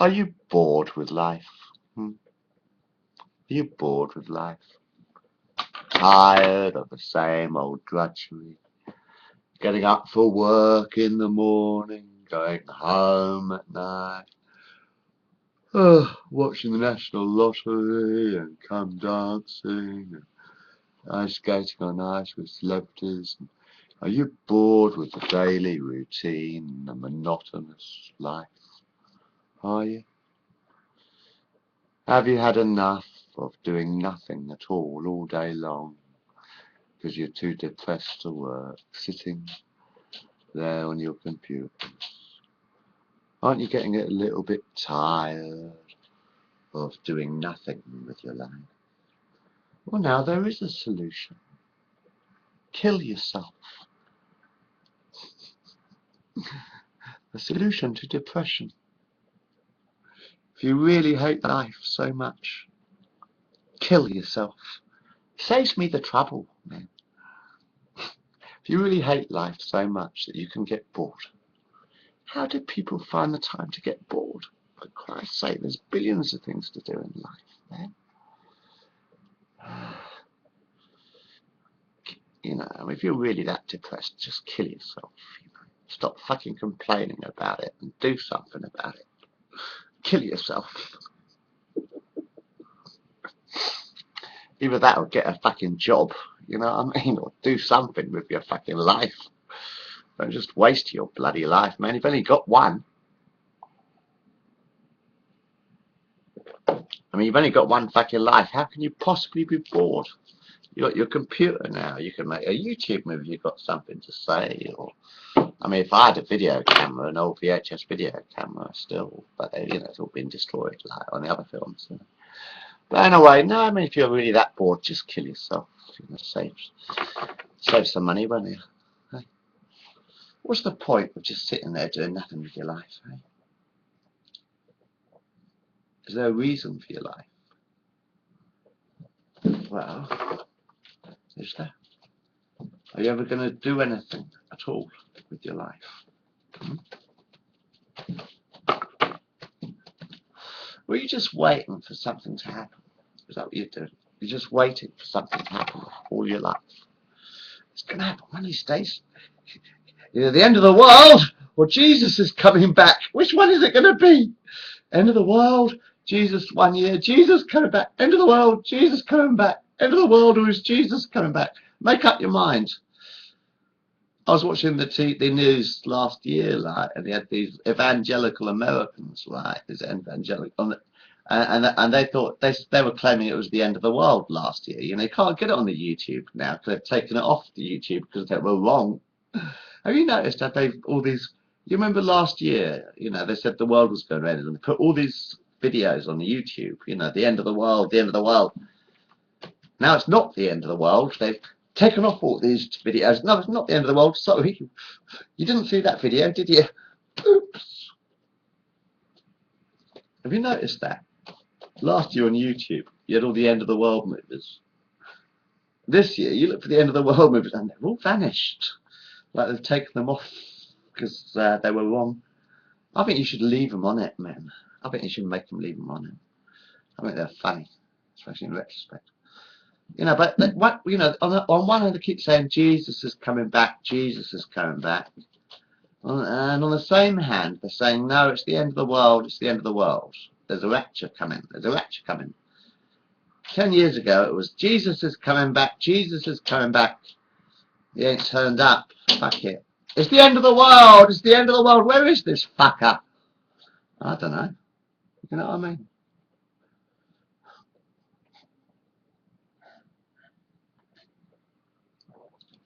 Are you bored with life? Hmm? Are you bored with life? Tired of the same old drudgery? Getting up for work in the morning, going home at night, watching the National Lottery and come dancing, and ice skating on ice with celebrities. Are you bored with the daily routine, the monotonous life? Are you? Have you had enough of doing nothing at all day long because you're too depressed to work, sitting there on your computer? Aren't you getting a little bit tired of doing nothing with your life? Well, now there is a solution. Kill yourself. A solution to depression. If you really hate life so much, kill yourself. Saves me the trouble, man. If you really hate life so much that you can get bored, how do people find the time to get bored? For Christ's sake, there's billions of things to do in life, man. You know, if you're really that depressed, just kill yourself. You know? Stop fucking complaining about it and do something about it. Kill yourself. Either that or get a fucking job, you know what I mean? Or do something with your fucking life. Don't just waste your bloody life, man. You've only got one. I mean, you've only got one fucking life. How can you possibly be bored? You got your computer now. You can make a YouTube movie. You've got something to say. Or, I mean, if I had a video camera, an old VHS video camera still, but you know, it's all been destroyed like on the other films. You know. But anyway, no, I mean, if you're really that bored, just kill yourself. You know, save some money, won't you? Hey? What's the point of just sitting there doing nothing with your life? Hey? Is there a reason for your life? Well, is there? Are you ever going to do anything at all with your life? Hmm? Or are you just waiting for something to happen? Is that what you're doing? You're just waiting for something to happen all your life. It's going to happen one of these days. Either the end of the world or Jesus is coming back. Which one is it going to be? End of the world, Jesus 1 year, Jesus coming back. End of the world, Jesus coming back. End of the world, or is Jesus coming back? Make up your mind. I was watching the news last year, like, and they had these evangelical Americans, like, this evangelical, and they thought they were claiming it was the end of the world last year. You know, you can't get it on the YouTube now because they've taken it off the YouTube because they were wrong. Have you noticed that they've all these? You remember last year? You know, they said the world was going to end, and they put all these videos on the YouTube. You know, the end of the world, the end of the world. Now it's not the end of the world. They've taken off all these videos. No, it's not the end of the world. Sorry, you didn't see that video, did you? Oops. Have you noticed that? Last year on YouTube, you had all the end of the world movies. This year, you look for the end of the world movies, and they've all vanished. Like they've taken them off because they were wrong. I think you should leave them on it, man. I think you should make them leave them on it. I think they're funny, especially in retrospect. You know, but what you know, on one hand they keep saying Jesus is coming back, Jesus is coming back, and on the same hand they're saying no, it's the end of the world, it's the end of the world. There's a rapture coming. There's a rapture coming. 10 years ago it was Jesus is coming back, Jesus is coming back. He ain't turned up. Fuck it. It's the end of the world. It's the end of the world. Where is this fucker? I don't know. You know what I mean?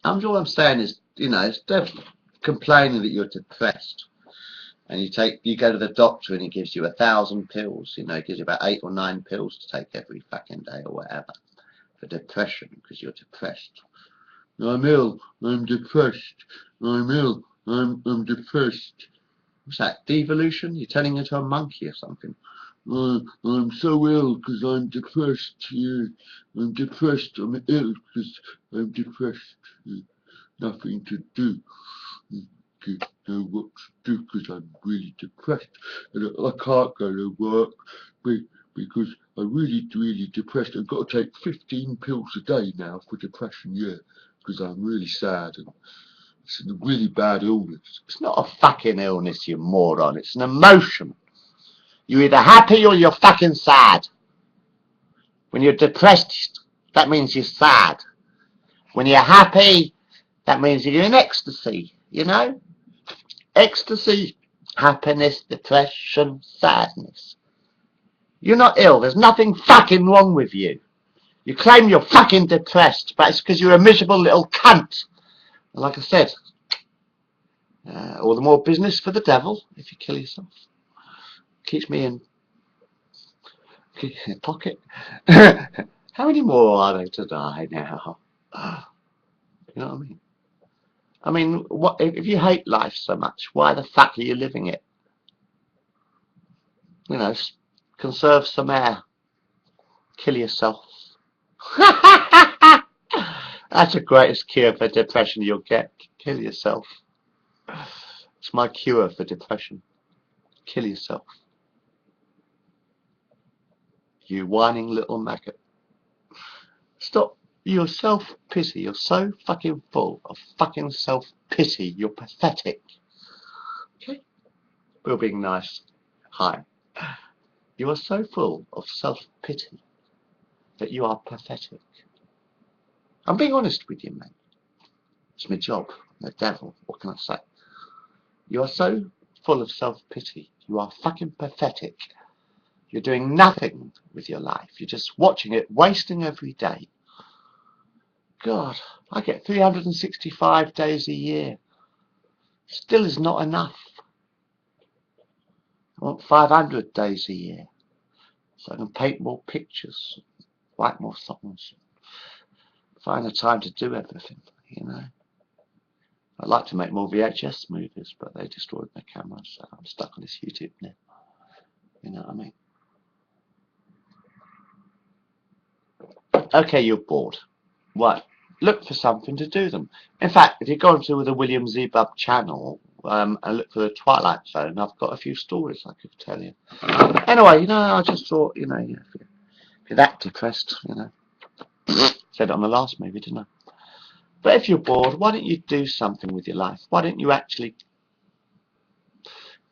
All I'm saying is, you know, instead of complaining that you're depressed, and you go to the doctor and he gives you 1,000 pills, you know, he gives you about 8 or 9 pills to take every fucking day or whatever for depression because you're depressed. I'm ill. I'm depressed. I'm ill. I'm depressed. What's that? Devolution? You're turning into a monkey or something. I'm so ill because I'm depressed. Yeah. I'm depressed. I'm ill because I'm depressed. Nothing to do. fucking know what to do because I'm really depressed and I can't go to work because I'm really depressed. I've got to take 15 pills a day now for depression, yeah, because I'm really sad and it's a really bad illness. It's not a fucking illness, you moron. It's an emotion. You're either happy or you're fucking sad. When you're depressed, that means you're sad. When you're happy, that means you're in ecstasy, you know? Ecstasy, happiness, depression, sadness. You're not ill. There's nothing fucking wrong with you. You claim you're fucking depressed, but it's because you're a miserable little cunt. And like I said, all the more business for the devil if you kill yourself. Keeps me in pocket. How many more are there to die now? You know what I mean? I mean, what if you hate life so much? Why the fuck are you living it? You know, conserve some air. Kill yourself. That's the greatest cure for depression you'll get. Kill yourself. It's my cure for depression. Kill yourself. You whining little maggot. Stop. Your self-pity. You're so fucking full of fucking self-pity. You're pathetic. Okay? We're being nice. Hi. You are so full of self-pity that you are pathetic. I'm being honest with you, man. It's my job. I'm the devil. What can I say? You are so full of self-pity. You are fucking pathetic. You're doing nothing with your life. You're just watching it, wasting every day. God, I get 365 days a year. Still is not enough. I want 500 days a year. So I can paint more pictures, write more songs, find the time to do everything, you know. I'd like to make more VHS movies, but they destroyed my camera, so I'm stuck on this YouTube now. You know what I mean? Okay, you're bored. Right. Look for something to do them. In fact, if you go onto the William Zebub channel and look for the Twilight Zone, I've got a few stories I could tell you. Anyway, you know, I just thought, you know, if you're that depressed, you know, said it on the last movie, didn't I? But if you're bored, why don't you do something with your life? Why don't you actually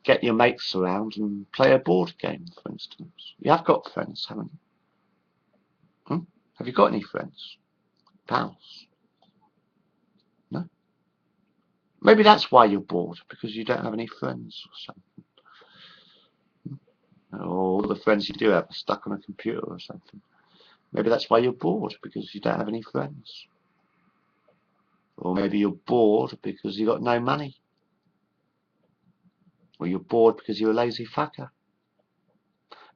get your mates around and play a board game, for instance? You have got friends, haven't you? Have you got any friends? Pals? No? Maybe that's why you're bored, because you don't have any friends or something. Or all the friends you do have are stuck on a computer or something. Maybe that's why you're bored, because you don't have any friends. Or maybe you're bored because you got no money. Or you're bored because you're a lazy fucker.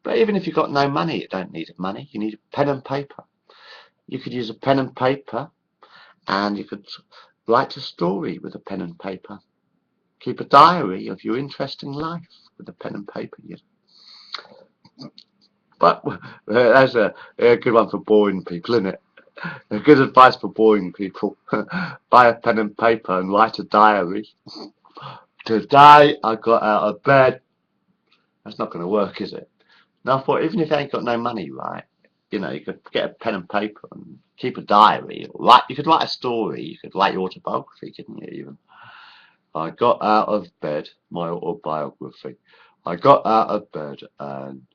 But even if you've got no money, you don't need money. You need a pen and paper. You could use a pen and paper, and you could write a story with a pen and paper. Keep a diary of your interesting life with a pen and paper. But that's a good one for boring people, isn't it? A good advice for boring people. Buy a pen and paper and write a diary. Today I got out of bed. That's not going to work, is it? Now I thought, even if you ain't got no money, right? You know, you could get a pen and paper and keep a diary. You could write a story. You could write your autobiography, couldn't you? Even. I got out of bed. My autobiography. I got out of bed and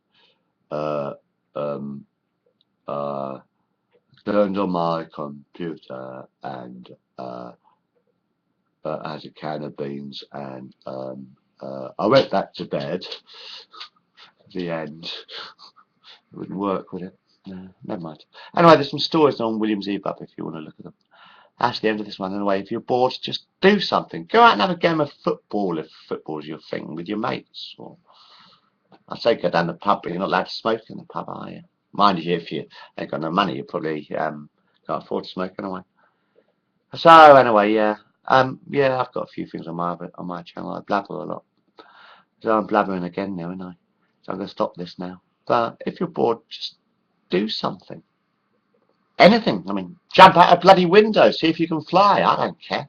turned on my computer and had a can of beans and I went back to bed. The end. It wouldn't work, would it? No, never mind. Anyway, there's some stories on William Zebub if you want to look at them. That's the end of this one. Anyway, if you're bored, just do something. Go out and have a game of football if football's your thing with your mates. Or I say go down the pub, but you're not allowed to smoke in the pub, are you? Mind you, if you ain't got no money, you probably can't afford to smoke anyway. So anyway, yeah, I've got a few things on my channel. I blabber a lot. So I'm blabbering again now, aren't I? So I'm going to stop this now. But if you're bored, just do something. Anything. I mean, jump out a bloody window, see if you can fly. I don't care.